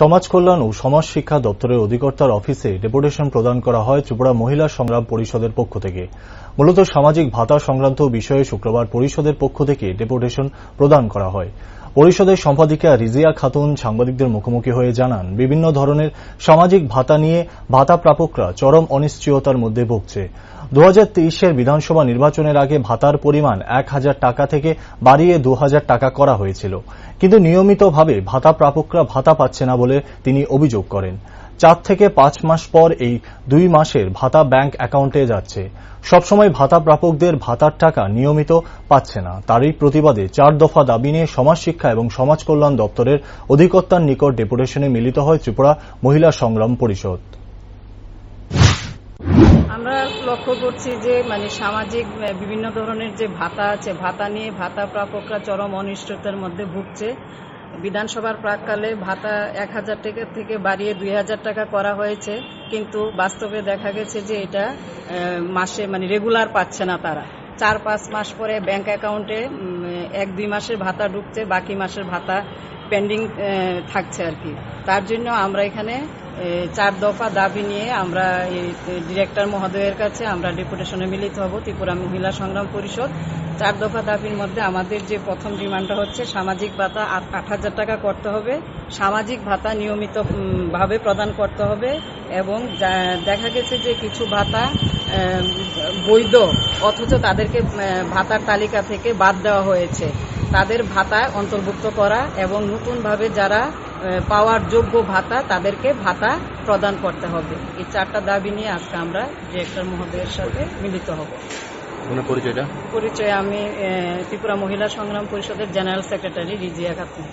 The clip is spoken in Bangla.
সমাজ কল্যাণ ও সমাজ শিক্ষা দপ্তরের অধিকর্তার অফিসে ডেপুটেশন প্রদান করা হয় ত্রিপুরা মহিলা সংগ্রাম পরিষদের পক্ষ থেকে। মূলত সামাজিক ভাতা সংক্রান্ত বিষয়ে শুক্রবার পরিষদের পক্ষ থেকে ডেপুটেশন প্রদান করা হয়। পরিষদের সম্পাদিকা রিজিয়া খাতুন সাংবাদিকদের মুখোমুখি হয়ে জানান, বিভিন্ন ধরনের সামাজিক ভাতা নিয়ে ভাতা প্রাপকরা চরম অনিশ্চয়তার মধ্যে ভুগছে। 2023-এর বিধানসভা নির্বাচনের আগে ভাতার পরিমাণ 1000 টাকা থেকে বাড়িয়ে 2000 টাকা করা হয়েছিল, কিন্তু নিয়মিতভাবে ভাতা প্রাপকরা ভাতা পাচ্ছে না বলে তিনি অভিযোগ করেন। 4 থেকে 5 মাস পর এই 2 মাসের ভাতা ব্যাংক অ্যাকাউন্টে যাচ্ছে। সবসময় ভাতা প্রাপকদের ভাতার টাকা নিয়মিত পাচ্ছে না। তারই প্রতিবাদে 4 দফা দাবি নিয়ে সমাজ শিক্ষা এবং সমাজ কল্যাণ দপ্তরের অধিকর্তার নিকট ডেপুটেশনে মিলিত হয় ত্রিপুরা মহিলা সংগ্রাম পরিষদ। আমরা লক্ষ্য করছি যে সামাজিক বিভিন্ন ধরনের যে ভাতা আছে, ভাতা নিয়ে ভাতা প্রাপকরা চরম অনিশ্চয়তার মধ্যে ভুগছে। বিধানসভার প্রাককালে ভাতা 1000 টাকা থেকে বাড়িয়ে 2000 টাকা করা হয়েছে, কিন্তু বাস্তবে দেখা গেছে যে এটা মাসে রেগুলার পাচ্ছে না তারা। 4-5 মাস পরে ব্যাংক অ্যাকাউন্টে 1-2 মাসের ভাতা ঢুকছে, বাকি মাসের ভাতা পেন্ডিং থাকছে আর কি। তার জন্য আমরা এখানে 4 দফা দাবি নিয়ে আমরা ডিরেক্টর মহোদয়ের কাছে আমরা ডেপুটেশনে মিলিত হব ত্রিপুরা মহিলা সংগ্রাম পরিষদ। 4 দফা দাবির মধ্যে আমাদের যে প্রথম ডিমান্ডটা হচ্ছে সামাজিক ভাতা 8000 টাকা করতে হবে, সামাজিক ভাতা নিয়মিত ভাবে প্রদান করতে হবে, এবং দেখা গেছে যে কিছু ভাতা বৈধ অথচ তাদেরকে ভাতার তালিকা থেকে বাদ দেওয়া হয়েছে, তাদের ভাতা অন্তর্ভুক্ত করা এবং নতুনভাবে যারা পাওয়ার যোগ্য ভাতা তাদেরকে ভাতা প্রদান করতে হবে। এই 4টা দাবি নিয়ে আজকে আমরা ডিরেক্টর মহোদয়ের সাথে মিলিত হব। পরিচয় আমি ত্রিপুরা মহিলা সংগ্রাম পরিষদের জেনারেল সেক্রেটারি রিজিয়া খাতুন।